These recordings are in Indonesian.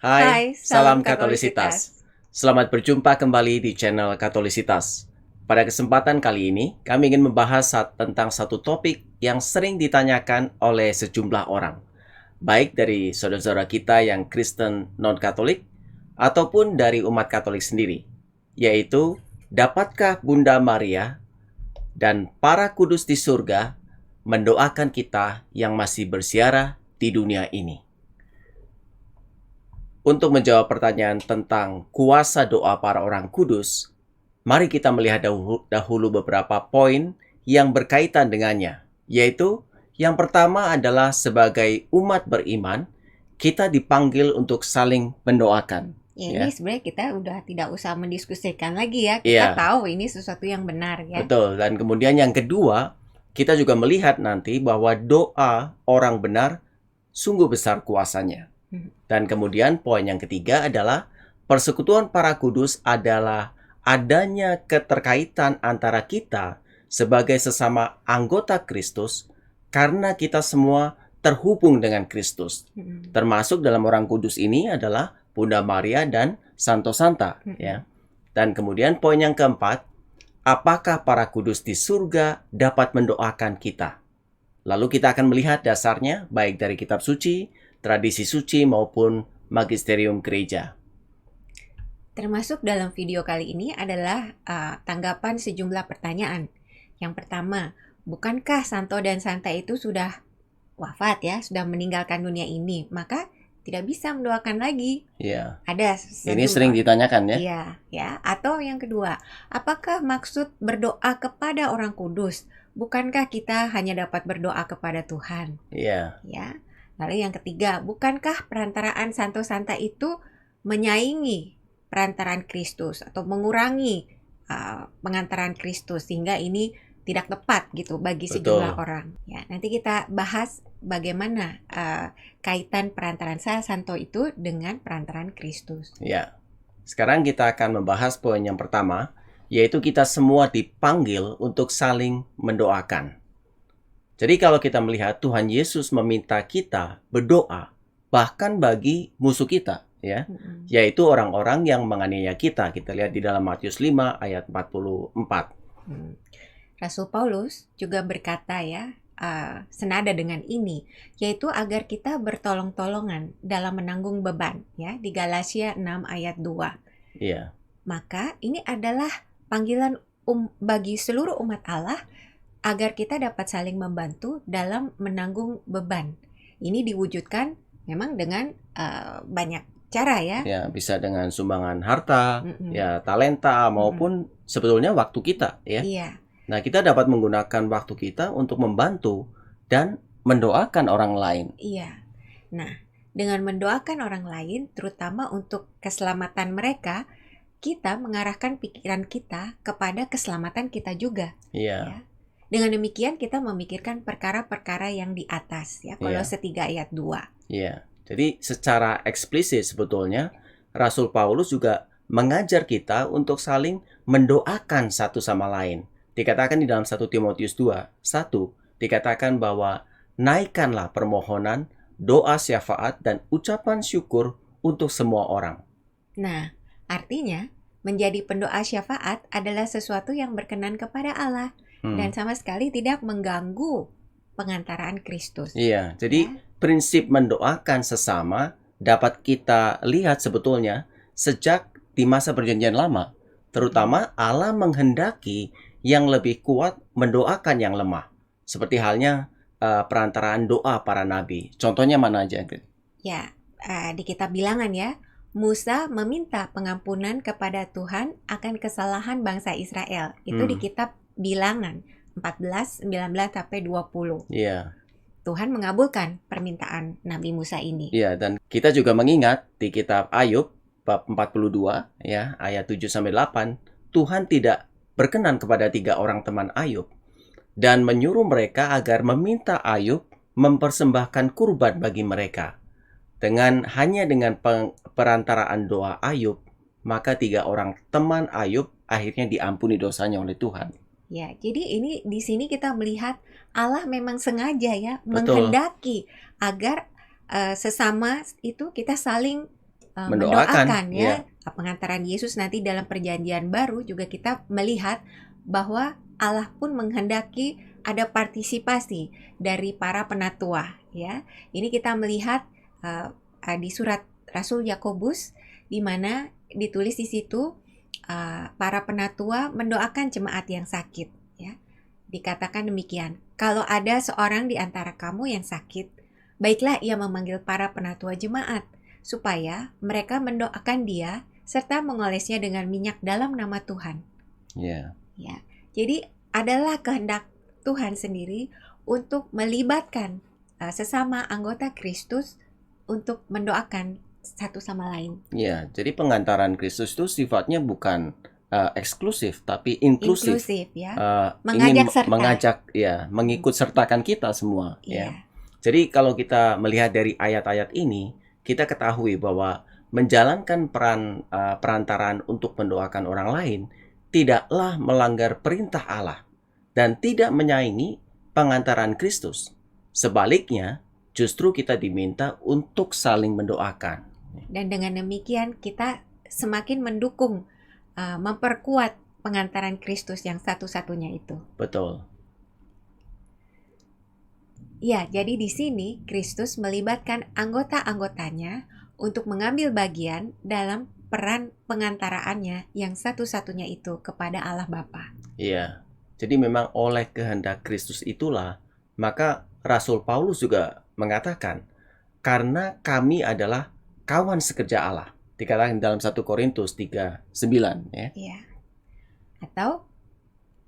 Hai, Salam salam Katolisitas. Katolisitas. Selamat berjumpa kembali di channel Katolisitas. Pada kesempatan kali ini, kami ingin membahas tentang satu topik yang sering ditanyakan oleh sejumlah orang, baik dari saudara-saudara kita yang Kristen non-Katolik ataupun dari umat Katolik sendiri, yaitu dapatkah Bunda Maria dan para kudus di surga mendoakan kita yang masih berziarah di dunia ini? Untuk menjawab pertanyaan tentang kuasa doa para orang kudus, mari kita melihat dahulu beberapa poin yang berkaitan dengannya, yaitu yang pertama adalah sebagai umat beriman, kita dipanggil untuk saling mendoakan. Ya, ini sebenarnya kita udah tidak usah mendiskusikan lagi ya. Iya. Kita tahu ini sesuatu yang benar ya. Betul, dan kemudian yang kedua, kita juga melihat nanti bahwa doa orang benar sungguh besar kuasanya. Dan kemudian poin yang ketiga adalah persekutuan para kudus adalah adanya keterkaitan antara kita sebagai sesama anggota Kristus karena kita semua terhubung dengan Kristus. Termasuk dalam orang kudus ini adalah Bunda Maria dan Santo Santa, ya. Dan kemudian poin yang keempat, apakah para kudus di surga dapat mendoakan kita? Lalu kita akan melihat dasarnya baik dari kitab suci, tradisi suci maupun magisterium gereja. Termasuk dalam video kali ini adalah tanggapan sejumlah pertanyaan. Yang pertama, bukankah Santo dan Santa itu sudah wafat ya, sudah meninggalkan dunia ini, maka tidak bisa mendoakan lagi? Iya. Ada Ini sering ditanyakan ya. Iya, ya. Atau yang kedua, apakah maksud berdoa kepada orang kudus? Bukankah kita hanya dapat berdoa kepada Tuhan? Iya. Ya. Lalu yang ketiga, bukankah perantaraan Santo Santa itu menyaingi perantaraan Kristus atau mengurangi pengantaran Kristus sehingga ini tidak tepat gitu bagi sejumlah orang. Ya, nanti kita bahas bagaimana kaitan perantaraan Santo itu dengan perantaraan Kristus. Ya. Sekarang kita akan membahas poin yang pertama, yaitu kita semua dipanggil untuk saling mendoakan. Jadi kalau kita melihat Tuhan Yesus meminta kita berdoa bahkan bagi musuh kita, ya, yaitu orang-orang yang menganiaya kita. Kita lihat di dalam Matius 5 ayat 44. Rasul Paulus juga berkata ya, senada dengan ini, yaitu agar kita bertolong-tolongan dalam menanggung beban, ya, di Galatia 6 ayat 2. Iya. Maka ini adalah panggilan bagi seluruh umat Allah agar kita dapat saling membantu dalam menanggung beban. Ini diwujudkan memang dengan banyak cara ya. Ya, bisa dengan sumbangan harta, ya talenta maupun sebetulnya waktu kita, ya. Iya. Nah, kita dapat menggunakan waktu kita untuk membantu dan mendoakan orang lain. Iya. Nah, dengan mendoakan orang lain, terutama untuk keselamatan mereka, kita mengarahkan pikiran kita kepada keselamatan kita juga. Iya. Ya. Dengan demikian kita memikirkan perkara-perkara yang di atas, ya. Kolose 3 ayat 2. Iya. Jadi secara eksplisit sebetulnya Rasul Paulus juga mengajar kita untuk saling mendoakan satu sama lain. Dikatakan di dalam 1 Timotius 2:1 dikatakan bahwa naikkanlah permohonan, doa syafaat dan ucapan syukur untuk semua orang. Nah, artinya menjadi pendoa syafaat adalah sesuatu yang berkenan kepada Allah dan sama sekali tidak mengganggu pengantaraan Kristus. Iya, jadi prinsip mendoakan sesama dapat kita lihat sebetulnya sejak di masa Perjanjian Lama. Terutama Allah menghendaki yang lebih kuat mendoakan yang lemah. Seperti halnya perantaraan doa para nabi. Contohnya mana aja? Ya, di kitab Bilangan ya, Musa meminta pengampunan kepada Tuhan akan kesalahan bangsa Israel. Itu di kitab Bilangan 14, 19 sampai 20. Iya. Tuhan mengabulkan permintaan Nabi Musa ini. Iya, dan kita juga mengingat di kitab Ayub bab 42 ya, ayat 7 sampai 8, Tuhan tidak berkenan kepada 3 orang teman Ayub dan menyuruh mereka agar meminta Ayub mempersembahkan kurban bagi mereka. Hanya dengan perantaraan doa Ayub, maka 3 orang teman Ayub akhirnya diampuni dosanya oleh Tuhan. Ya, jadi ini di sini kita melihat Allah memang sengaja ya menghendaki agar sesama itu kita saling mendoakan ya. Pengantaran Yesus nanti dalam perjanjian baru juga kita melihat bahwa Allah pun menghendaki ada partisipasi dari para penatua ya. Ini kita melihat di surat Rasul Yakobus di mana ditulis di situ para penatua mendoakan jemaat yang sakit ya. Dikatakan demikian, kalau ada seorang di antara kamu yang sakit, baiklah ia memanggil para penatua jemaat supaya mereka mendoakan dia serta mengolesnya dengan minyak dalam nama Tuhan. Ya. Jadi adalah kehendak Tuhan sendiri untuk melibatkan sesama anggota Kristus untuk mendoakan satu sama lain. Ya, jadi pengantaran Kristus itu sifatnya bukan eksklusif tapi inklusif. Ya. Mengikut sertakan kita semua. Ya. Jadi kalau kita melihat dari ayat-ayat ini, kita ketahui bahwa menjalankan perantaraan untuk mendoakan orang lain tidaklah melanggar perintah Allah dan tidak menyaingi pengantaran Kristus. Sebaliknya, justru kita diminta untuk saling mendoakan. Dan dengan demikian kita semakin mendukung, memperkuat pengantaran Kristus yang satu-satunya itu. Betul. Ya, jadi di sini Kristus melibatkan anggota-anggotanya untuk mengambil bagian dalam peran pengantaraannya yang satu-satunya itu kepada Allah Bapa. Iya, jadi memang oleh kehendak Kristus itulah, maka Rasul Paulus juga mengatakan, karena kami adalah kawan sekerja Allah. Dikatakan dalam 1 Korintus 3:9 ya. Iya. Atau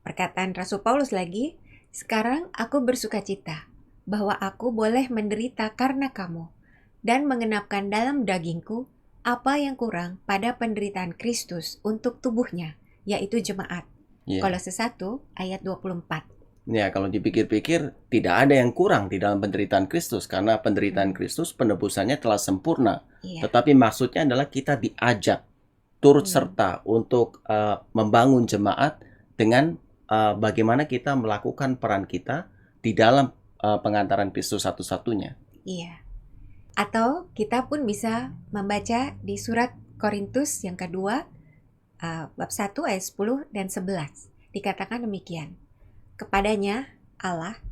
perkataan Rasul Paulus lagi, sekarang aku bersukacita bahwa aku boleh menderita karena kamu dan mengenapkan dalam dagingku apa yang kurang pada penderitaan Kristus untuk tubuhnya, yaitu jemaat. Kolose 1 ayat 24. Ya, kalau dipikir-pikir tidak ada yang kurang di dalam penderitaan Kristus karena penderitaan Kristus penebusannya telah sempurna. Tetapi maksudnya adalah kita diajak turut serta untuk membangun jemaat dengan bagaimana kita melakukan peran kita di dalam pengantaran Kristus satu-satunya. Iya. Atau kita pun bisa membaca di surat Korintus yang kedua, bab 1 ayat 10 dan 11. Dikatakan demikian. Kepadanya, Allah,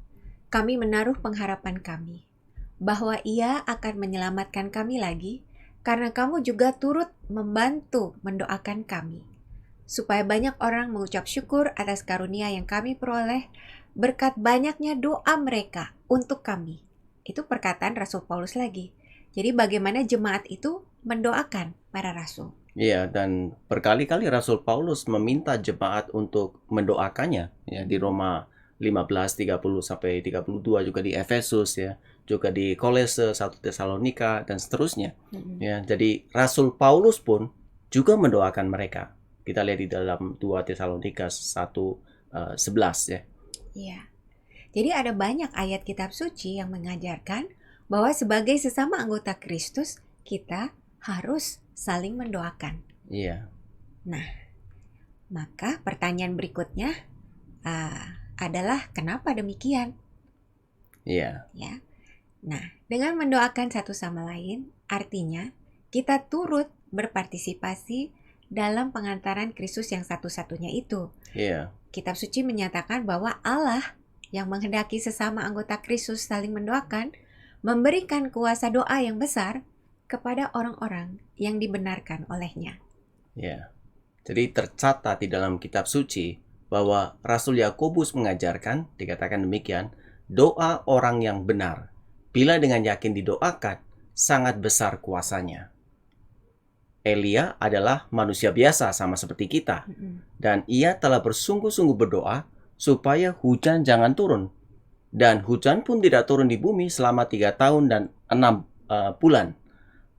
kami menaruh pengharapan kami, bahwa Ia akan menyelamatkan kami lagi, karena kamu juga turut membantu mendoakan kami, supaya banyak orang mengucap syukur atas karunia yang kami peroleh, berkat banyaknya doa mereka untuk kami. Itu perkataan Rasul Paulus lagi. Jadi bagaimana jemaat itu mendoakan para rasul. Iya, dan berkali-kali Rasul Paulus meminta jemaat untuk mendoakannya ya, di Roma 15:30-32, juga di Efesus ya, juga di Kolose, 1 Tesalonika dan seterusnya. Ya, jadi Rasul Paulus pun juga mendoakan mereka. Kita lihat di dalam 2 Tesalonika 1:11 ya. Iya. Jadi ada banyak ayat kitab suci yang mengajarkan bahwa sebagai sesama anggota Kristus kita harus saling mendoakan. Iya. Nah, maka pertanyaan berikutnya adalah kenapa demikian? Iya. Ya. Nah, dengan mendoakan satu sama lain, artinya kita turut berpartisipasi dalam pengantaran Kristus yang satu-satunya itu. Iya. Kitab suci menyatakan bahwa Allah yang menghendaki sesama anggota Kristus saling mendoakan, memberikan kuasa doa yang besar kepada orang-orang yang dibenarkan olehnya. Ya, jadi tercatat di dalam kitab suci bahwa Rasul Yakobus mengajarkan, dikatakan demikian, doa orang yang benar, bila dengan yakin didoakan, sangat besar kuasanya. Elia adalah manusia biasa sama seperti kita, dan ia telah bersungguh-sungguh berdoa supaya hujan jangan turun. Dan hujan pun tidak turun di bumi selama 3 tahun dan 6 bulan.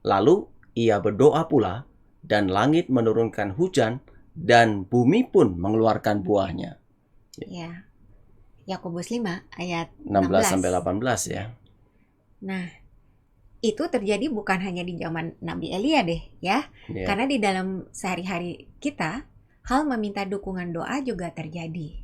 Lalu ia berdoa pula, dan langit menurunkan hujan, dan bumi pun mengeluarkan buahnya. Ya. Yakobus 5 ayat 16-18 ya. Nah, itu terjadi bukan hanya di zaman Nabi Elia deh ya. Karena di dalam sehari-hari kita, hal meminta dukungan doa juga terjadi.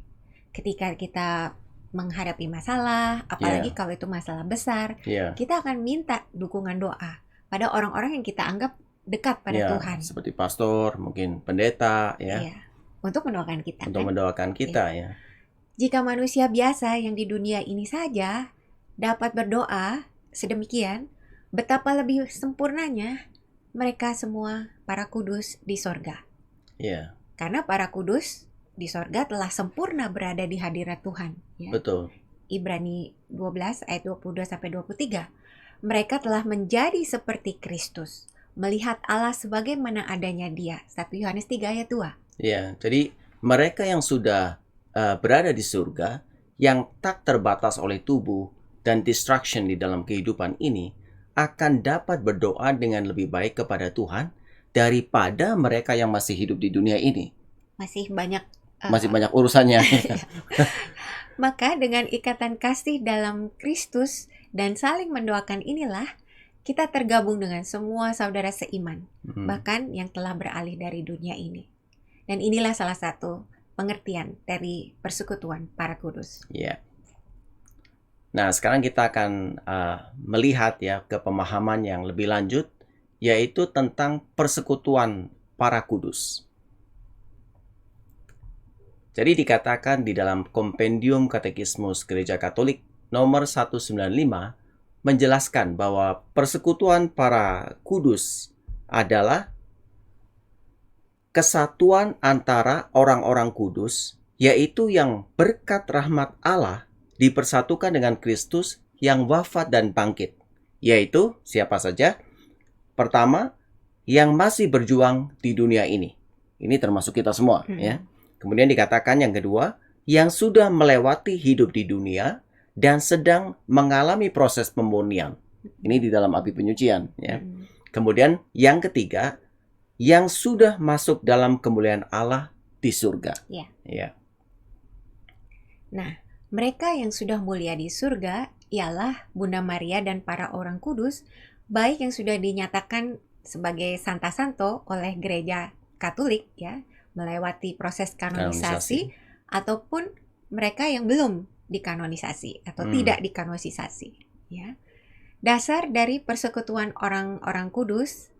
Ketika kita menghadapi masalah, apalagi kalau itu masalah besar, kita akan minta dukungan doa pada orang-orang yang kita anggap dekat pada Ya, Tuhan. seperti pastor, mungkin pendeta, ya, Iya, untuk mendoakan kita untuk kan. mendoakan kita, ya. Jika manusia biasa yang di dunia ini saja dapat berdoa sedemikian, betapa lebih sempurnanya mereka semua para kudus di sorga. Ya, Karena para kudus di sorga telah sempurna berada di hadirat Tuhan. Ya. betul. Ibrani 12 ayat 22-23. Mereka telah menjadi seperti Kristus, melihat Allah sebagaimana adanya Dia. 1 Yohanes 3 ayat 2. Ya, jadi mereka yang sudah berada di surga, yang tak terbatas oleh tubuh dan distraction di dalam kehidupan ini, akan dapat berdoa dengan lebih baik kepada Tuhan daripada mereka yang masih hidup di dunia ini. Masih banyak Masih banyak urusannya. Maka dengan ikatan kasih dalam Kristus dan saling mendoakan inilah kita tergabung dengan semua saudara seiman, bahkan yang telah beralih dari dunia ini. Dan inilah salah satu pengertian dari persekutuan para kudus. Ya. Nah, sekarang kita akan melihat ya ke pemahaman yang lebih lanjut, yaitu tentang persekutuan para kudus. Jadi dikatakan di dalam Kompendium Katekismus Gereja Katolik nomor 195 menjelaskan bahwa persekutuan para kudus adalah kesatuan antara orang-orang kudus, yaitu yang berkat rahmat Allah dipersatukan dengan Kristus yang wafat dan bangkit. Yaitu siapa saja? Pertama, yang masih berjuang di dunia ini. Ini termasuk kita semua, ya. Kemudian dikatakan yang kedua, yang sudah melewati hidup di dunia dan sedang mengalami proses pemurnian. Ini di dalam api penyucian, ya. Kemudian yang ketiga, yang sudah masuk dalam kemuliaan Allah di surga. Ya. Ya. Nah, mereka yang sudah mulia di surga ialah Bunda Maria dan para orang kudus, baik yang sudah dinyatakan sebagai Santa Santo oleh Gereja Katolik, ya, melewati proses kanonisasi, ataupun mereka yang belum dikanonisasi atau tidak dikanonisasi, ya. Dasar dari persekutuan orang-orang kudus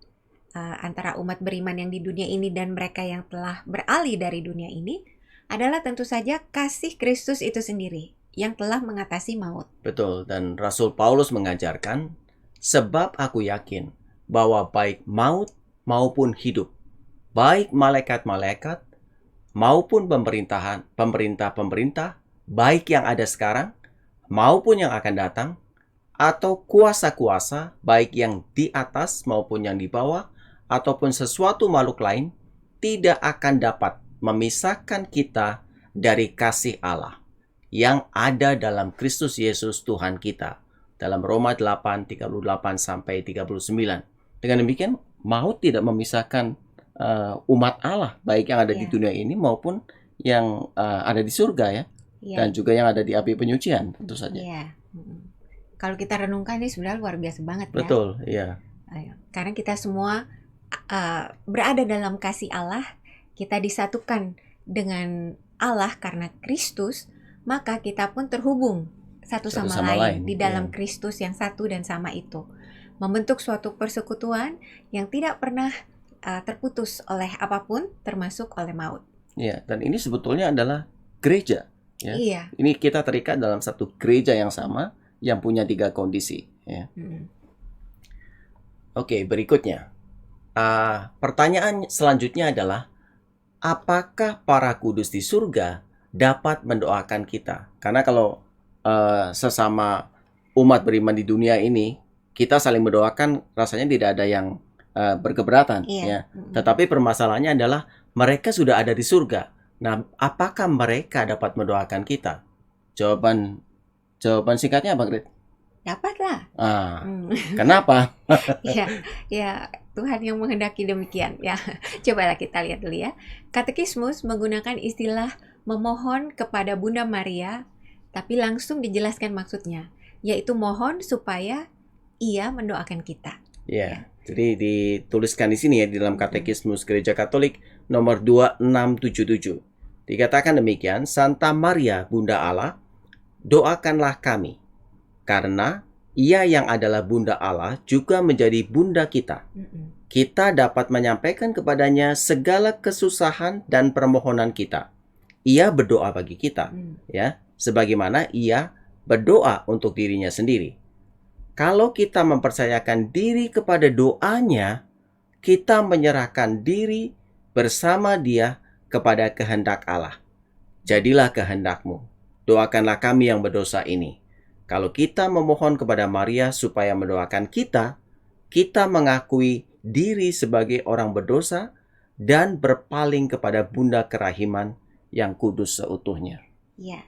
antara umat beriman yang di dunia ini dan mereka yang telah beralih dari dunia ini adalah tentu saja kasih Kristus itu sendiri yang telah mengatasi maut. Betul, dan Rasul Paulus mengajarkan, sebab aku yakin bahwa baik maut maupun hidup, baik malaikat-malaikat maupun pemerintah-pemerintah, baik yang ada sekarang maupun yang akan datang, atau kuasa-kuasa baik yang di atas maupun yang di bawah, ataupun sesuatu makhluk lain, tidak akan dapat memisahkan kita dari kasih Allah yang ada dalam Kristus Yesus Tuhan kita. Dalam Roma 8:38-39. Dengan demikian, maut tidak memisahkan umat Allah, baik yang ada di dunia ini maupun yang ada di surga, ya. Dan juga yang ada di api penyucian, tentu saja. Kalau kita renungkan ini sebenarnya luar biasa banget, ya. Betul, iya. Karena kita semua berada dalam kasih Allah, kita disatukan dengan Allah karena Kristus, maka kita pun terhubung satu sama lain di dalam Kristus yang satu dan sama itu, membentuk suatu persekutuan yang tidak pernah terputus oleh apapun, termasuk oleh maut. Iya, dan ini sebetulnya adalah gereja, ya. Iya. Ini kita terikat dalam satu gereja yang sama yang punya 3 kondisi, ya. Oke, berikutnya. Pertanyaan selanjutnya adalah, apakah para kudus di surga dapat mendoakan kita? Karena kalau sesama umat beriman di dunia ini, kita saling mendoakan, rasanya tidak ada yang berkeberatan, ya. Tetapi permasalahannya adalah mereka sudah ada di surga. Nah, apakah mereka dapat mendoakan kita? Jawaban singkatnya apa, Gret? Dapatlah. Kenapa? Ya, Tuhan yang menghendaki demikian, ya. Cobalah kita lihat dulu, ya. Katekismus menggunakan istilah memohon kepada Bunda Maria, tapi langsung dijelaskan maksudnya, yaitu mohon supaya ia mendoakan kita. Ya. Jadi dituliskan di sini, ya, di dalam Katekismus Gereja Katolik nomor 2677. Dikatakan demikian, Santa Maria Bunda Allah, doakanlah kami, karena ia yang adalah Bunda Allah juga menjadi Bunda kita. kita dapat menyampaikan kepadanya segala kesusahan dan permohonan kita. Ia berdoa bagi kita, ya, sebagaimana ia berdoa untuk dirinya sendiri. Kalau kita mempercayakan diri kepada doanya, kita menyerahkan diri bersama dia kepada kehendak Allah. Jadilah kehendakmu. Doakanlah kami yang berdosa ini. Kalau kita memohon kepada Maria supaya mendoakan kita, kita mengakui diri sebagai orang berdosa dan berpaling kepada Bunda Kerahiman yang kudus seutuhnya. Ya,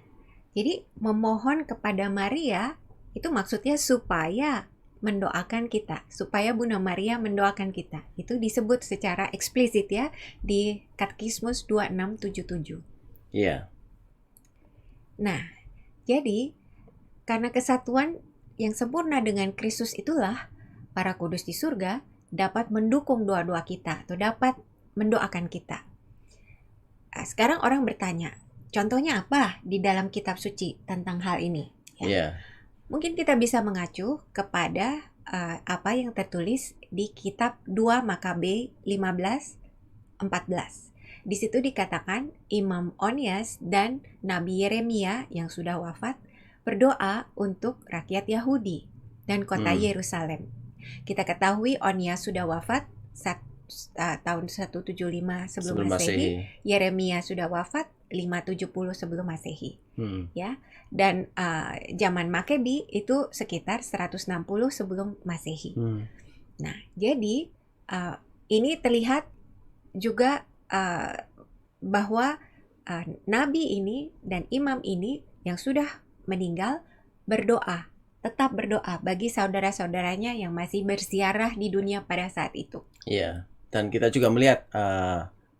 jadi memohon kepada Maria itu maksudnya supaya mendoakan kita, supaya Bunda Maria mendoakan kita. Itu disebut secara eksplisit ya di Katekismus 2677. Iya. Nah, jadi karena kesatuan yang sempurna dengan Kristus itulah para kudus di surga dapat mendukung doa-doa kita atau dapat mendoakan kita. Sekarang orang bertanya, contohnya apa di dalam kitab suci tentang hal ini? Ya. Iya. Mungkin kita bisa mengacu kepada apa yang tertulis di kitab 2 Makabe 15:14. Di situ dikatakan Imam Onias dan Nabi Yeremia yang sudah wafat berdoa untuk rakyat Yahudi dan kota Yerusalem. Kita ketahui Onias sudah wafat tahun 175 sebelum Masehi. Yeremia sudah wafat 570 sebelum Masehi. Ya. Dan zaman Makebi itu sekitar 160 sebelum Masehi. Nah, jadi ini terlihat juga bahwa nabi ini dan imam ini yang sudah meninggal berdoa, tetap berdoa bagi saudara-saudaranya yang masih bersiarah di dunia pada saat itu. Iya, dan kita juga melihat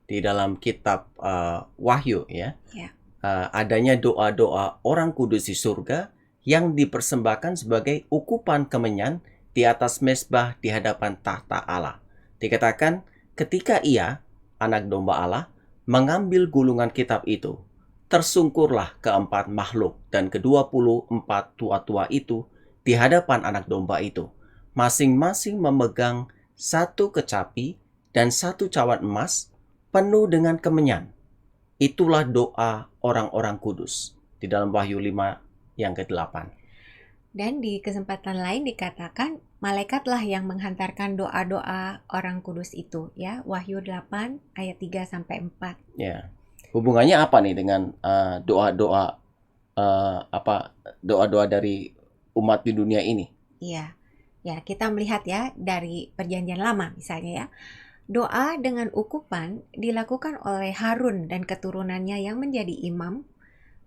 di dalam kitab Wahyu ya. Adanya doa-doa orang kudus di surga yang dipersembahkan sebagai ukupan kemenyan di atas mezbah di hadapan tahta Allah. Dikatakan ketika ia, anak domba Allah, mengambil gulungan kitab itu, tersungkurlah keempat makhluk dan ke-24 tua-tua itu di hadapan anak domba itu, masing-masing memegang satu kecapi dan satu cawan emas penuh dengan kemenyan. Itulah doa orang-orang kudus di dalam Wahyu 5 yang ke-8. Dan di kesempatan lain dikatakan malaikatlah yang menghantarkan doa-doa orang kudus itu ya. Wahyu 8 ayat 3 sampai 4. Ya. Hubungannya apa nih dengan doa-doa doa-doa dari umat di dunia ini? Iya. Ya, kita melihat ya dari Perjanjian Lama misalnya ya. Doa dengan ukupan dilakukan oleh Harun dan keturunannya yang menjadi imam,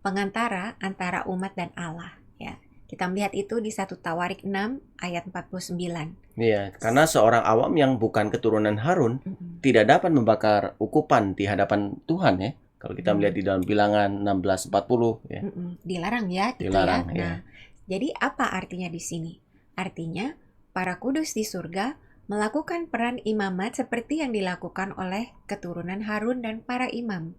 pengantara antara umat dan Allah. Ya, kita melihat itu di 1 Tawarik 6 ayat 49. Iya, karena seorang awam yang bukan keturunan Harun tidak dapat membakar ukupan di hadapan Tuhan ya. Kalau kita melihat di dalam Bilangan 16:40 ya. Dilarang ya, gitu dilarang, ya. Nah, jadi apa artinya di sini? Artinya para kudus di surga melakukan peran imamat seperti yang dilakukan oleh keturunan Harun dan para imam,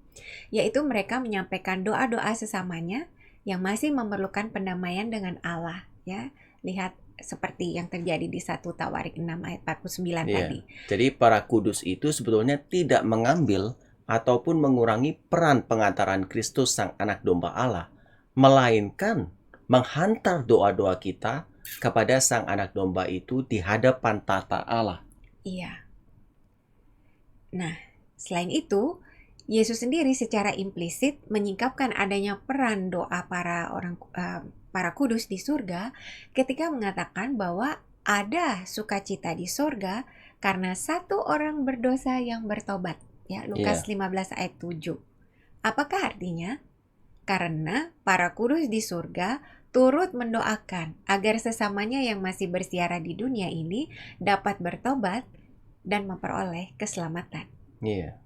yaitu mereka menyampaikan doa-doa sesamanya yang masih memerlukan pendamaian dengan Allah. Ya, lihat seperti yang terjadi di 1 Tawarik 6 ayat 49 tadi. Jadi para kudus itu sebetulnya tidak mengambil ataupun mengurangi peran pengantaran Kristus Sang Anak Domba Allah, melainkan menghantar doa-doa kita kepada Sang Anak Domba itu di hadapan tahta Allah. Iya. Nah, selain itu, Yesus sendiri secara implisit menyingkapkan adanya peran doa para kudus di surga ketika mengatakan bahwa ada sukacita di surga karena satu orang berdosa yang bertobat. Ya, Lukas 15 ayat 7. Apakah artinya? Karena para kudus di surga turut mendoakan agar sesamanya yang masih bersiara di dunia ini dapat bertobat dan memperoleh keselamatan. Iya.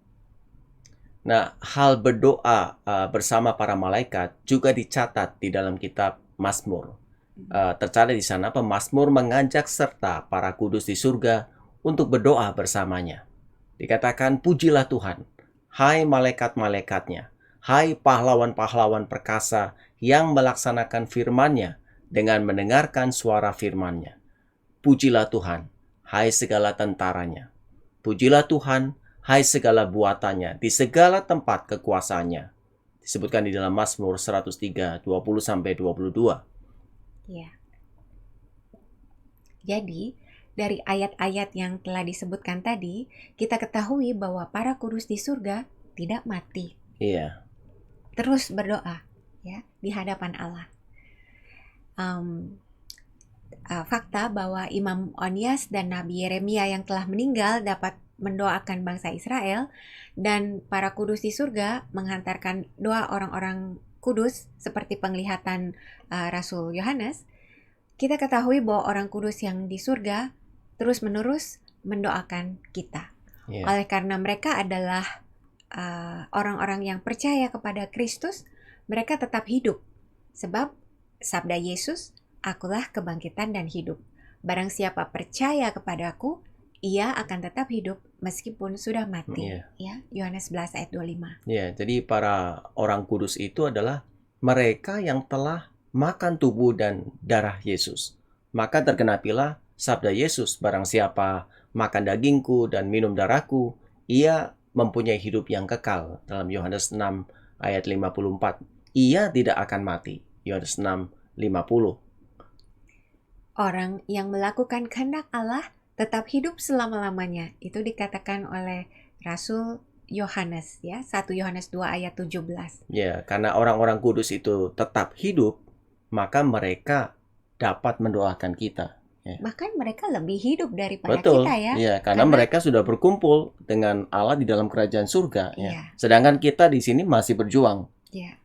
Nah, hal berdoa bersama para malaikat juga dicatat di dalam kitab Mazmur. Tercatat di sana pemazmur mengajak serta para kudus di surga untuk berdoa bersamanya. Dikatakan, pujilah Tuhan, hai malaikat-malaikatnya, hai pahlawan-pahlawan perkasa yang melaksanakan firman-Nya dengan mendengarkan suara firman-Nya. Pujilah Tuhan, hai segala tentaranya. Pujilah Tuhan, hai segala buatannya, di segala tempat kekuasaannya. Disebutkan di dalam Mazmur 103, 20-22. Ya. Jadi, dari ayat-ayat yang telah disebutkan tadi, kita ketahui bahwa para kudus di surga tidak mati. Iya. Terus berdoa ya di hadapan Allah. Fakta bahwa Imam Onias dan Nabi Yeremia yang telah meninggal dapat mendoakan bangsa Israel, dan para kudus di surga menghantarkan doa orang-orang kudus seperti penglihatan Rasul Yohanes. Kita ketahui bahwa orang kudus yang di surga terus-menerus mendoakan kita. Yeah. Oleh karena mereka adalah orang-orang yang percaya kepada Kristus, mereka tetap hidup. Sebab sabda Yesus, akulah kebangkitan dan hidup. Barang siapa percaya kepadaku, ia akan tetap hidup meskipun sudah mati. Ya, Yohanes 11 ayat 25. Ya, jadi para orang kudus itu adalah mereka yang telah makan tubuh dan darah Yesus. Maka tergenapilah sabda Yesus, barang siapa makan dagingku dan minum darahku, ia mempunyai hidup yang kekal. Dalam Yohanes 6 ayat 54. Ia tidak akan mati. Yohanes 6, 50. Orang yang melakukan kehendak Allah tetap hidup selama-lamanya. Itu dikatakan oleh Rasul Yohanes, ya, 1 Yohanes 2 ayat 17. Ya, karena orang-orang kudus itu tetap hidup, maka mereka dapat mendoakan kita. Ya. Bahkan mereka lebih hidup daripada Betul, kita ya. Ya, karena mereka sudah berkumpul dengan Allah di dalam kerajaan surga. Ya. Sedangkan kita di sini masih berjuang. Ya.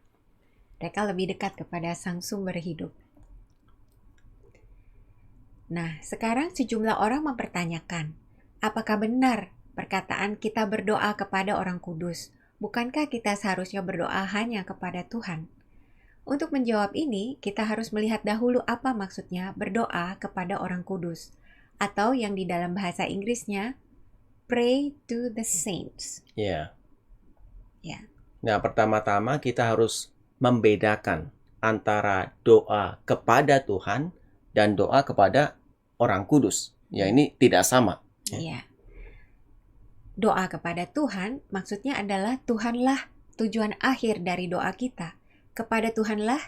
Mereka lebih dekat kepada Sang Sumber hidup. Nah, sekarang sejumlah orang mempertanyakan, apakah benar perkataan kita berdoa kepada orang kudus? Bukankah kita seharusnya berdoa hanya kepada Tuhan? Untuk menjawab ini, kita harus melihat dahulu apa maksudnya berdoa kepada orang kudus, atau yang di dalam bahasa Inggrisnya, pray to the saints. Ya. Ya. Nah, pertama-tama kita harus membedakan antara doa kepada Tuhan dan doa kepada orang kudus. Ya, ini tidak sama. Iya. Doa kepada Tuhan maksudnya adalah Tuhanlah tujuan akhir dari doa kita. Kepada Tuhanlah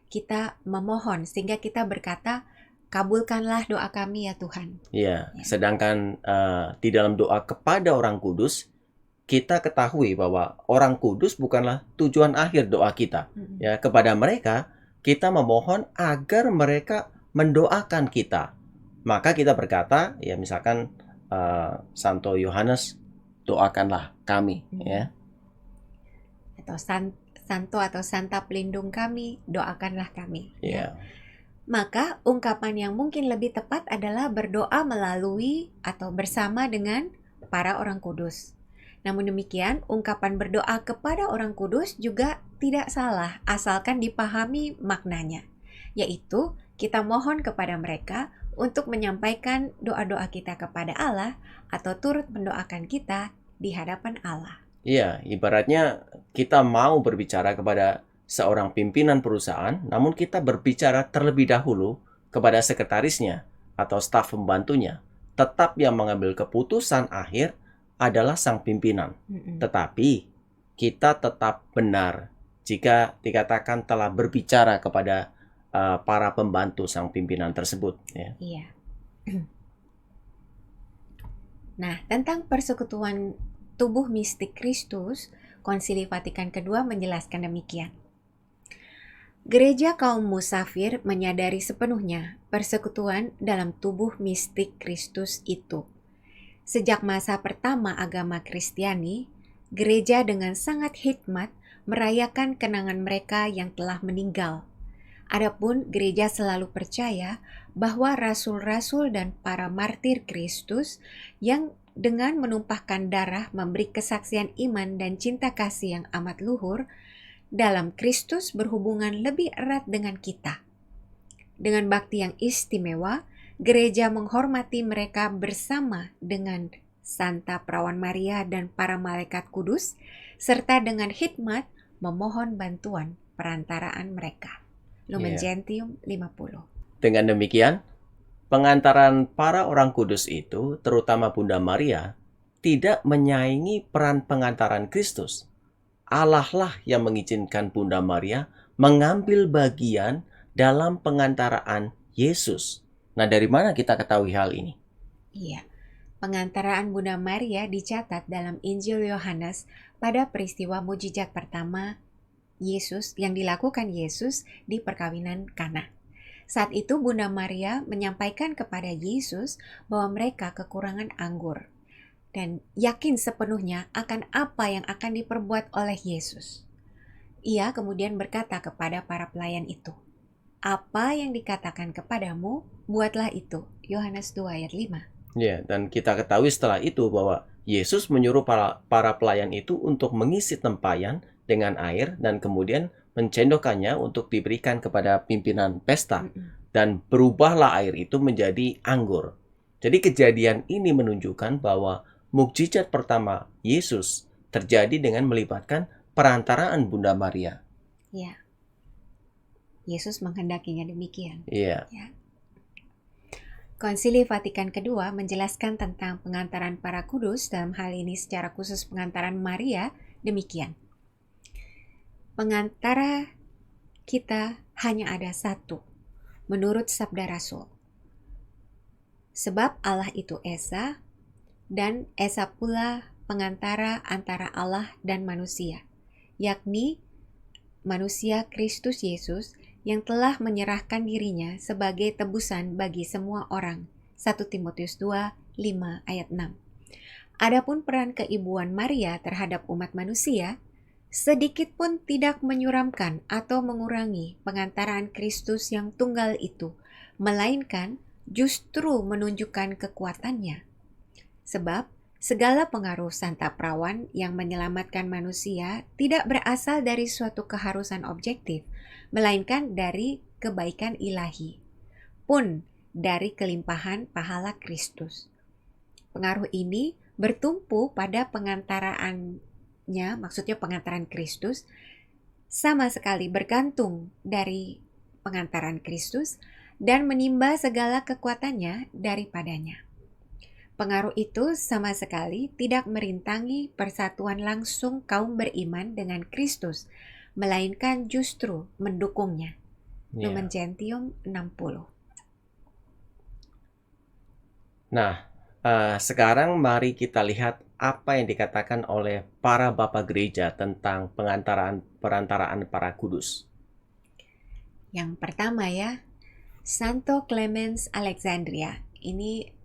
kita memohon sehingga kita berkata, kabulkanlah doa kami ya Tuhan. Ya. Sedangkan di dalam doa kepada orang kudus, kita ketahui bahwa orang kudus bukanlah tujuan akhir doa kita. Ya, kepada mereka kita memohon agar mereka mendoakan kita. Maka kita berkata, ya misalkan Santo Yohanes, doakanlah kami, ya. Atau Santo atau Santa pelindung kami, doakanlah kami. Ya. Maka ungkapan yang mungkin lebih tepat adalah berdoa melalui atau bersama dengan para orang kudus. Namun demikian, ungkapan berdoa kepada orang kudus juga tidak salah, asalkan dipahami maknanya. Yaitu, kita mohon kepada mereka untuk menyampaikan doa-doa kita kepada Allah atau turut mendoakan kita di hadapan Allah. Iya, ibaratnya kita mau berbicara kepada seorang pimpinan perusahaan, namun kita berbicara terlebih dahulu kepada sekretarisnya atau staf pembantunya. Tetap yang mengambil keputusan akhir adalah sang pimpinan. Tetapi kita tetap benar jika dikatakan telah berbicara kepada para pembantu sang pimpinan tersebut. Ya. Iya. Nah, tentang persekutuan tubuh mistik Kristus, Konsili Vatikan II menjelaskan demikian. Gereja kaum musafir menyadari sepenuhnya persekutuan dalam tubuh mistik Kristus itu. Sejak masa pertama agama Kristiani, gereja dengan sangat hikmat merayakan kenangan mereka yang telah meninggal. Adapun gereja selalu percaya bahwa rasul-rasul dan para martir Kristus yang dengan menumpahkan darah memberi kesaksian iman dan cinta kasih yang amat luhur dalam Kristus berhubungan lebih erat dengan kita. Dengan bakti yang istimewa, gereja menghormati mereka bersama dengan Santa Perawan Maria dan para malaikat kudus, serta dengan hikmat memohon bantuan perantaraan mereka. Lumen Gentium 50. Dengan demikian, pengantaran para orang kudus itu, terutama Bunda Maria, tidak menyaingi peran pengantaran Kristus. Allah lah yang mengizinkan Bunda Maria mengambil bagian dalam pengantaraan Yesus. Nah, dari mana kita ketahui hal ini? Iya, pengantaraan Bunda Maria dicatat dalam Injil Yohanes pada peristiwa mujizat pertama Yesus yang dilakukan Yesus di perkawinan Kana. Saat itu Bunda Maria menyampaikan kepada Yesus bahwa mereka kekurangan anggur dan yakin sepenuhnya akan apa yang akan diperbuat oleh Yesus. Ia kemudian berkata kepada para pelayan itu, "Apa yang dikatakan kepadamu, buatlah itu." Yohanes 2 ayat 5. Ya, dan kita ketahui setelah itu bahwa Yesus menyuruh para pelayan itu untuk mengisi tempayan dengan air dan kemudian mencendokkannya untuk diberikan kepada pimpinan pesta. Dan berubahlah air itu menjadi anggur. Jadi kejadian ini menunjukkan bahwa mukjizat pertama Yesus terjadi dengan melibatkan perantaraan Bunda Maria. Ya, Yesus menghendakinya demikian. Iya. Ya. Konsili Vatikan II menjelaskan tentang pengantaran para kudus, dalam hal ini secara khusus pengantaran Maria, demikian. Pengantara kita hanya ada satu, menurut Sabda Rasul. Sebab Allah itu Esa, dan Esa pula pengantara antara Allah dan manusia, yakni manusia Kristus Yesus yang telah menyerahkan dirinya sebagai tebusan bagi semua orang. 1 Timotius 2, 5 ayat 6. Adapun peran keibuan Maria terhadap umat manusia, sedikit pun tidak menyuramkan atau mengurangi pengantaran Kristus yang tunggal itu, melainkan justru menunjukkan kekuatannya. Sebab segala pengaruh Santa Perawan yang menyelamatkan manusia tidak berasal dari suatu keharusan objektif, melainkan dari kebaikan ilahi, pun dari kelimpahan pahala Kristus. Pengaruh ini bertumpu pada pengantaraannya, maksudnya pengantaran Kristus, sama sekali bergantung dari pengantaran Kristus dan menimba segala kekuatannya daripadanya. Pengaruh itu sama sekali tidak merintangi persatuan langsung kaum beriman dengan Kristus, melainkan justru mendukungnya. Lumen Gentium 60. Nah, sekarang mari kita lihat apa yang dikatakan oleh para bapak gereja tentang perantaraan para kudus. Yang pertama ya, Santo Clemens Alexandria. Ini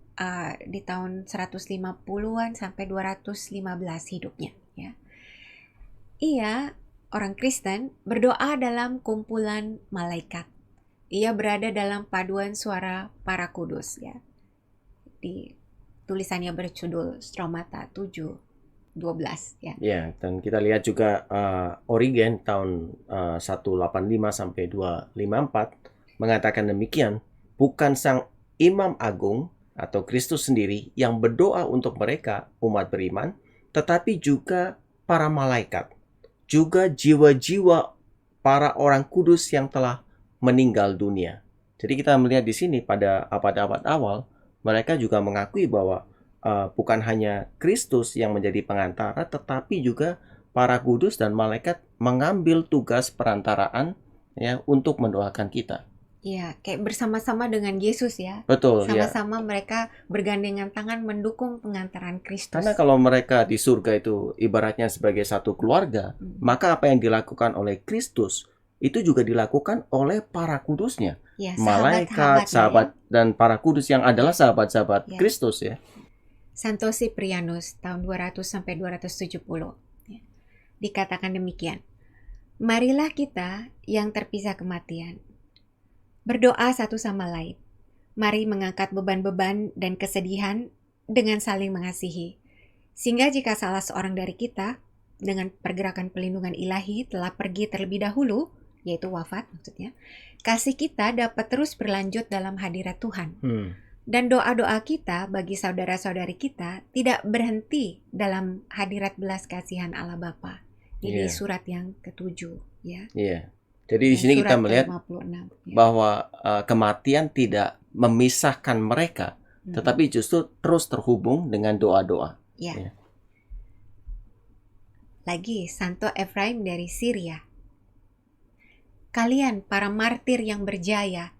di tahun 150-an sampai 215 hidupnya. Ya. Ia orang Kristen berdoa dalam kumpulan malaikat. Ia berada dalam paduan suara para kudus. Ya. Di tulisannya berjudul Stromata 7:12 ya. Ya, dan kita lihat juga Origen tahun 185 sampai 254 mengatakan demikian, bukan sang imam agung atau Kristus sendiri yang berdoa untuk mereka umat beriman, tetapi juga para malaikat, juga jiwa-jiwa para orang kudus yang telah meninggal dunia. Jadi kita melihat di sini pada abad-abad awal, mereka juga mengakui bahwa bukan hanya Kristus yang menjadi pengantara, tetapi juga para kudus dan malaikat mengambil tugas perantaraan ya untuk mendoakan kita. Iya, kayak bersama-sama dengan Yesus ya. Betul, sama-sama mereka bergandengan tangan mendukung pengantaran Kristus. Karena kalau mereka di surga itu ibaratnya sebagai satu keluarga, maka apa yang dilakukan oleh Kristus itu juga dilakukan oleh para kudusnya. Ya, malaikat, sahabat dan para kudus yang adalah sahabat-sahabat Kristus ya. Santo Cyprianus tahun 200 sampai 270. Ya. Dikatakan demikian. Marilah kita yang terpisah kematian berdoa satu sama lain. Mari mengangkat beban-beban dan kesedihan dengan saling mengasihi. Sehingga jika salah seorang dari kita dengan pergerakan pelindungan ilahi telah pergi terlebih dahulu, yaitu wafat maksudnya, kasih kita dapat terus berlanjut dalam hadirat Tuhan. Dan doa-doa kita bagi saudara-saudari kita tidak berhenti dalam hadirat belas kasihan Allah Bapa. Ini surat yang ke-7 ya. Iya. Jadi di sini kita melihat 56, bahwa kematian tidak memisahkan mereka, tetapi justru terus terhubung dengan doa-doa. Ya. Ya. Lagi Santo Efraim dari Syria. Kalian para martir yang berjaya,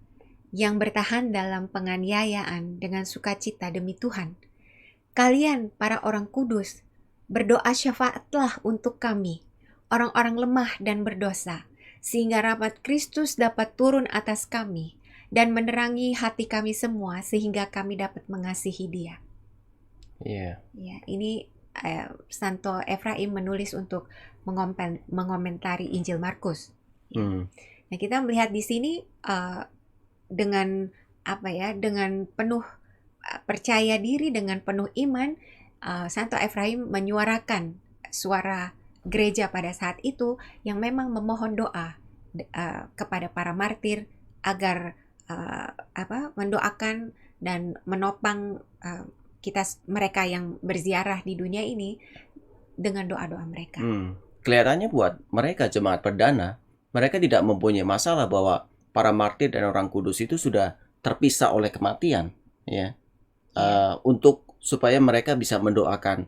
yang bertahan dalam penganiayaan dengan sukacita demi Tuhan. Kalian para orang kudus, berdoa syafaatlah untuk kami, orang-orang lemah dan berdosa, sehingga rahmat Kristus dapat turun atas kami dan menerangi hati kami semua sehingga kami dapat mengasihi Dia. Iya. Ya, ini Santo Efraim menulis untuk mengomentari Injil Markus. Ya. Nah, kita melihat di sini dengan dengan penuh percaya diri, dengan penuh iman, Santo Efraim menyuarakan suara gereja pada saat itu yang memang memohon doa kepada para martir agar mendoakan dan menopang mereka yang berziarah di dunia ini dengan doa-doa mereka. Kelihatannya buat mereka jemaat perdana, mereka tidak mempunyai masalah bahwa para martir dan orang kudus itu sudah terpisah oleh kematian, ya. Untuk supaya mereka bisa mendoakan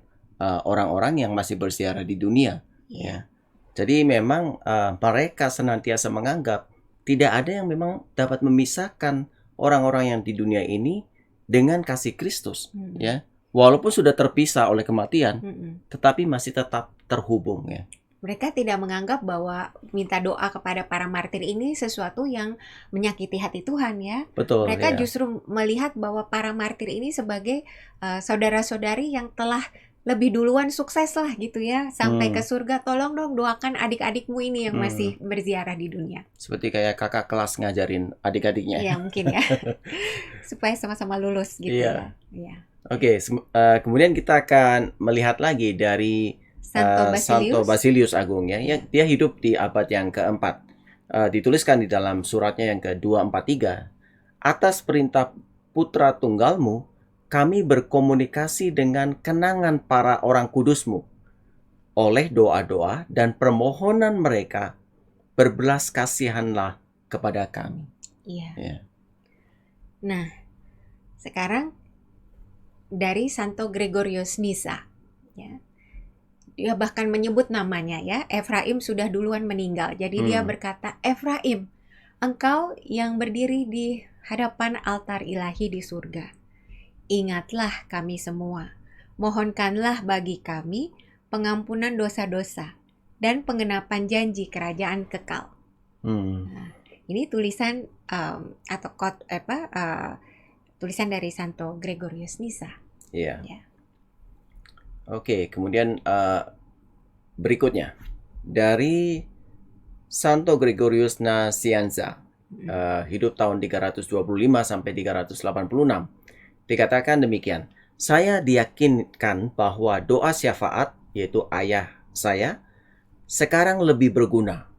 orang-orang yang masih berziarah di dunia, ya. Jadi memang mereka senantiasa menganggap tidak ada yang memang dapat memisahkan orang-orang yang di dunia ini dengan kasih Kristus, ya. Walaupun sudah terpisah oleh kematian, tetapi masih tetap terhubung, ya. Mereka tidak menganggap bahwa minta doa kepada para martir ini sesuatu yang menyakiti hati Tuhan, ya. Betul. Mereka ya. justru melihat bahwa para martir ini sebagai saudara-saudari yang telah lebih duluan sukses lah gitu ya, sampai ke surga. Tolong dong doakan adik-adikmu ini yang masih berziarah di dunia. Seperti kayak kakak kelas ngajarin adik-adiknya. Iya mungkin ya. Supaya sama-sama lulus gitu ya. Oke, kemudian kita akan melihat lagi dari Santo Basilius Agung, ya. Dia hidup di abad yang keempat. Dituliskan di dalam suratnya yang ke-243. Atas perintah putra tunggalmu, kami berkomunikasi dengan kenangan para orang kudusmu. Oleh doa-doa dan permohonan mereka, berbelas kasihanlah kepada kami. Iya. Ya. Nah, sekarang dari Santo Gregorius Nyssa, ya. Dia bahkan menyebut namanya, ya. Efraim sudah duluan meninggal. Jadi dia berkata, Efraim, engkau yang berdiri di hadapan altar ilahi di surga. Ingatlah kami semua, mohonkanlah bagi kami pengampunan dosa-dosa dan pengenapan janji kerajaan kekal. Nah, ini tulisan tulisan dari Santo Gregorius Nyssa. Iya. Ya. Oke, kemudian berikutnya dari Santo Gregorius Nazianza, hidup tahun 325 sampai 386. Dikatakan demikian, saya diyakinkan bahwa doa syafaat, yaitu ayah saya, sekarang lebih berguna.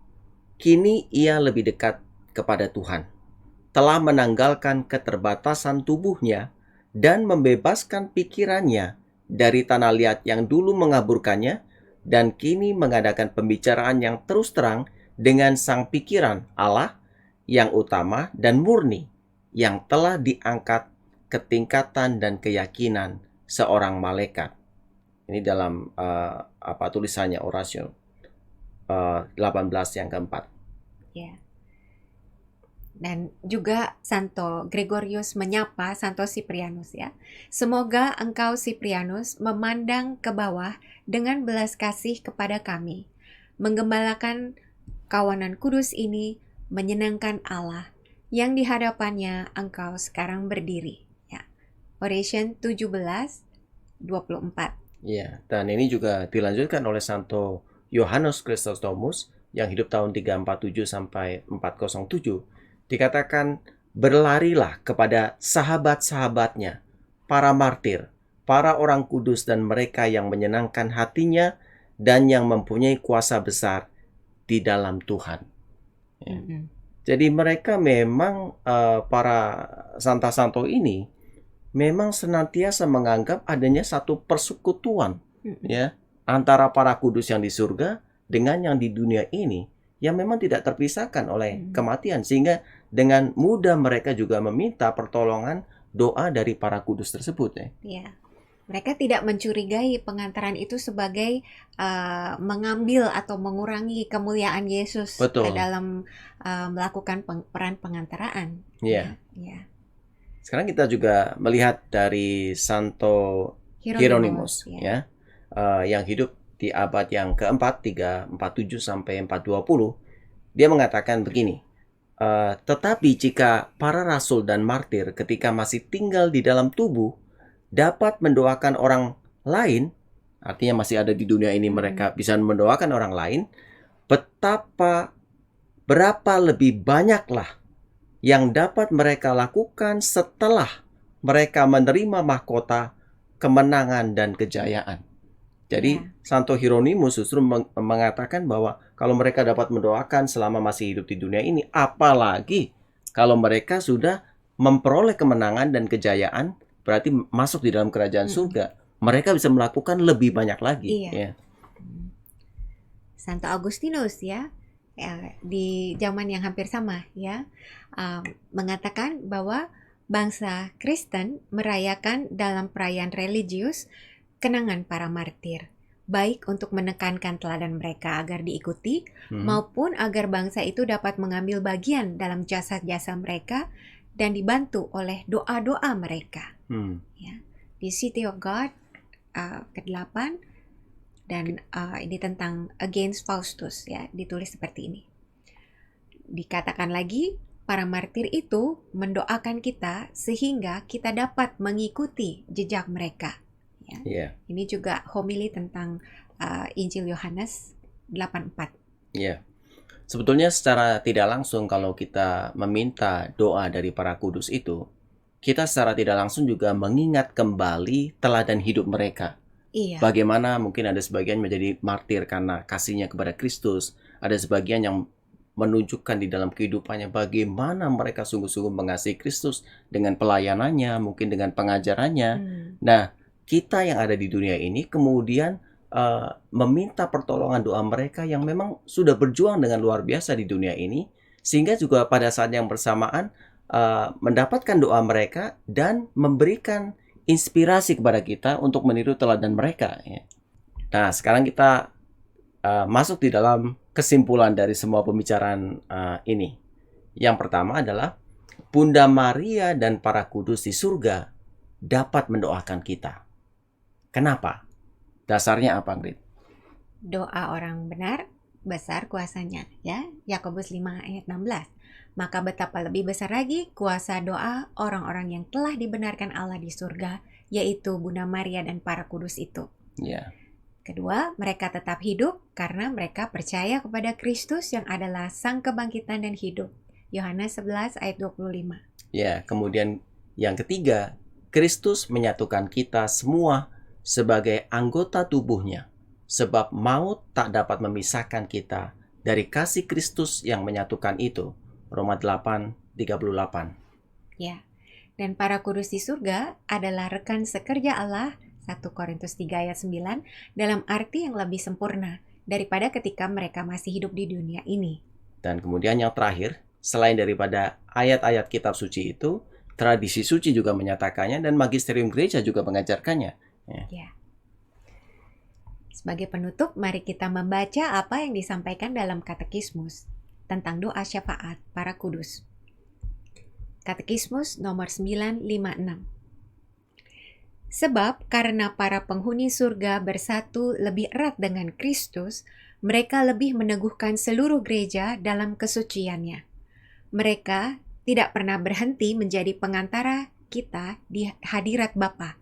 Kini ia lebih dekat kepada Tuhan, telah menanggalkan keterbatasan tubuhnya dan membebaskan pikirannya dari tanah liat yang dulu mengaburkannya, dan kini mengadakan pembicaraan yang terus terang dengan sang pikiran Allah yang utama dan murni, yang telah diangkat ketingkatan dan keyakinan seorang malaikat. Ini dalam tulisannya Oratio 18 yang keempat. Ya. Dan juga Santo Gregorius menyapa Santo Cyprianus, ya. Semoga engkau Cyprianus memandang ke bawah dengan belas kasih kepada kami, menggembalakan kawanan kudus ini, menyenangkan Allah yang di hadapannya engkau sekarang berdiri. Oration 17:24. Ya, dan ini juga dilanjutkan oleh Santo Yohanes Chrysostomus yang hidup tahun 347 sampai 407. Dikatakan, berlarilah kepada sahabat-sahabatnya, para martir, para orang kudus dan mereka yang menyenangkan hatinya dan yang mempunyai kuasa besar di dalam Tuhan. Ya. Jadi mereka memang para santo-santo ini memang senantiasa menganggap adanya satu persekutuan, ya, antara para kudus yang di surga dengan yang di dunia ini, yang memang tidak terpisahkan oleh kematian, sehingga dengan mudah mereka juga meminta pertolongan doa dari para kudus tersebut, ya. Ya. Mereka tidak mencurigai pengantaran itu sebagai mengambil atau mengurangi kemuliaan Yesus Betul. dalam melakukan peran pengantaraan. Ya. Ya. Sekarang kita juga melihat dari Santo Hieronymus, ya, yang hidup di abad yang keempat, 347 sampai 420. Dia mengatakan begini, tetapi jika para rasul dan martir ketika masih tinggal di dalam tubuh dapat mendoakan orang lain, artinya masih ada di dunia ini mereka bisa mendoakan orang lain, berapa lebih banyaklah yang dapat mereka lakukan setelah mereka menerima mahkota, kemenangan, dan kejayaan. Jadi Santo Hieronymus justru mengatakan bahwa kalau mereka dapat mendoakan selama masih hidup di dunia ini, apalagi kalau mereka sudah memperoleh kemenangan dan kejayaan, berarti masuk di dalam kerajaan surga, mereka bisa melakukan lebih banyak lagi. Ya. Santo Agustinus di zaman yang hampir sama mengatakan bahwa bangsa Kristen merayakan dalam perayaan religius kenangan para martir, baik untuk menekankan teladan mereka agar diikuti, maupun agar bangsa itu dapat mengambil bagian dalam jasa-jasa mereka dan dibantu oleh doa-doa mereka. Di City of God ke-8, dan ini tentang Against Faustus, ditulis seperti ini. Dikatakan lagi, para martir itu mendoakan kita sehingga kita dapat mengikuti jejak mereka. Ini juga homili tentang Injil Yohanes 8:4. Sebetulnya secara tidak langsung kalau kita meminta doa dari para kudus itu, kita secara tidak langsung juga mengingat kembali teladan hidup mereka. Bagaimana mungkin ada sebagian menjadi martir karena kasihnya kepada Kristus, ada sebagian yang menunjukkan di dalam kehidupannya bagaimana mereka sungguh-sungguh mengasihi Kristus dengan pelayanannya, mungkin dengan pengajarannya. Nah, kita yang ada di dunia ini kemudian meminta pertolongan doa mereka yang memang sudah berjuang dengan luar biasa di dunia ini, sehingga juga pada saat yang bersamaan mendapatkan doa mereka dan memberikan inspirasi kepada kita untuk meniru teladan mereka. Nah, sekarang kita masuk di dalam kesimpulan dari semua pembicaraan ini. Yang pertama adalah Bunda Maria dan para kudus di surga dapat mendoakan kita. Kenapa? Dasarnya apa, Grit? Doa orang benar besar kuasanya, Yakobus 5 ayat 16. Maka betapa lebih besar lagi kuasa doa orang-orang yang telah dibenarkan Allah di surga, yaitu Bunda Maria dan para kudus itu. Kedua, mereka tetap hidup karena mereka percaya kepada Kristus yang adalah Sang Kebangkitan dan Hidup. Yohanes 11 ayat 25. Kemudian yang ketiga, Kristus menyatukan kita semua sebagai anggota tubuhnya, sebab maut tak dapat memisahkan kita dari kasih Kristus yang menyatukan itu. Roma 8:38. Dan para kudus di surga adalah rekan sekerja Allah, 1 Korintus 3 ayat 9, dalam arti yang lebih sempurna daripada ketika mereka masih hidup di dunia ini. Dan kemudian yang terakhir, selain daripada ayat-ayat kitab suci itu, tradisi suci juga menyatakannya dan magisterium gereja juga mengajarkannya. Sebagai penutup, mari kita membaca apa yang disampaikan dalam katekismus tentang doa syafaat para kudus. Katekismus nomor 956. Sebab karena para penghuni surga bersatu lebih erat dengan Kristus, mereka lebih meneguhkan seluruh gereja dalam kesuciannya. Mereka tidak pernah berhenti menjadi pengantara kita di hadirat Bapa,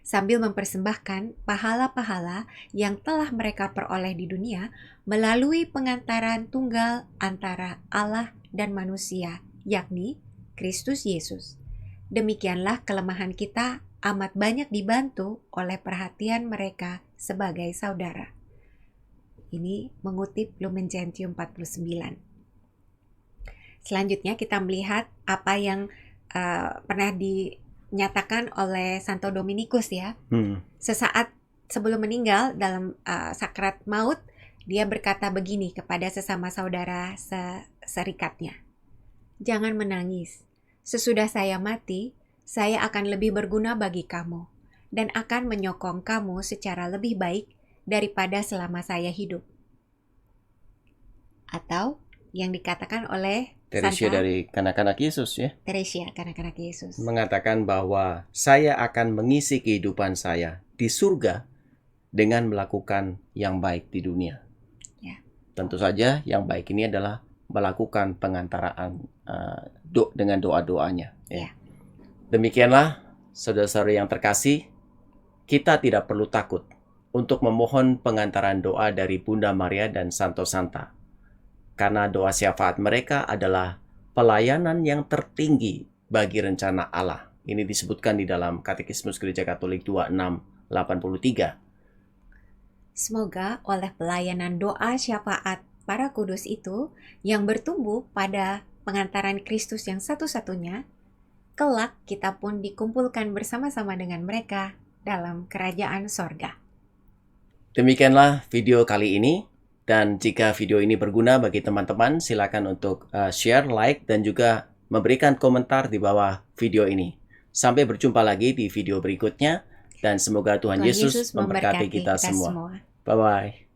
sambil mempersembahkan pahala-pahala yang telah mereka peroleh di dunia melalui pengantaran tunggal antara Allah dan manusia, yakni Kristus Yesus. Demikianlah kelemahan kita amat banyak dibantu oleh perhatian mereka sebagai saudara. Ini mengutip Lumen Gentium 49. Selanjutnya kita melihat apa yang pernah dinyatakan oleh Santo Dominikus Sesaat sebelum meninggal dalam sakrat maut, dia berkata begini kepada sesama saudara serikatnya. Jangan menangis. Sesudah saya mati, saya akan lebih berguna bagi kamu. dan akan menyokong kamu secara lebih baik daripada selama saya hidup. Atau yang dikatakan oleh Teresia Santa dari Kanak-Kanak Yesus ya, Teresia, Kanak-Kanak Yesus. mengatakan bahwa saya akan mengisi kehidupan saya di surga dengan melakukan yang baik di dunia. Ya. Tentu saja yang baik ini adalah melakukan pengantaraan dengan doa-doanya. Ya. Demikianlah saudara-saudara yang terkasih, kita tidak perlu takut untuk memohon pengantaran doa dari Bunda Maria dan Santo Santa. Karena doa syafaat mereka adalah pelayanan yang tertinggi bagi rencana Allah. Ini disebutkan di dalam Katekismus Gereja Katolik 2683. Semoga oleh pelayanan doa syafaat para kudus itu yang bertumbuh pada pengantaran Kristus yang satu-satunya, kelak kita pun dikumpulkan bersama-sama dengan mereka dalam kerajaan sorga. Demikianlah video kali ini. Dan jika video ini berguna bagi teman-teman, silakan untuk share, like, dan juga memberikan komentar di bawah video ini. Sampai berjumpa lagi di video berikutnya. Dan semoga Tuhan Yesus memberkati kita semua. Bye-bye.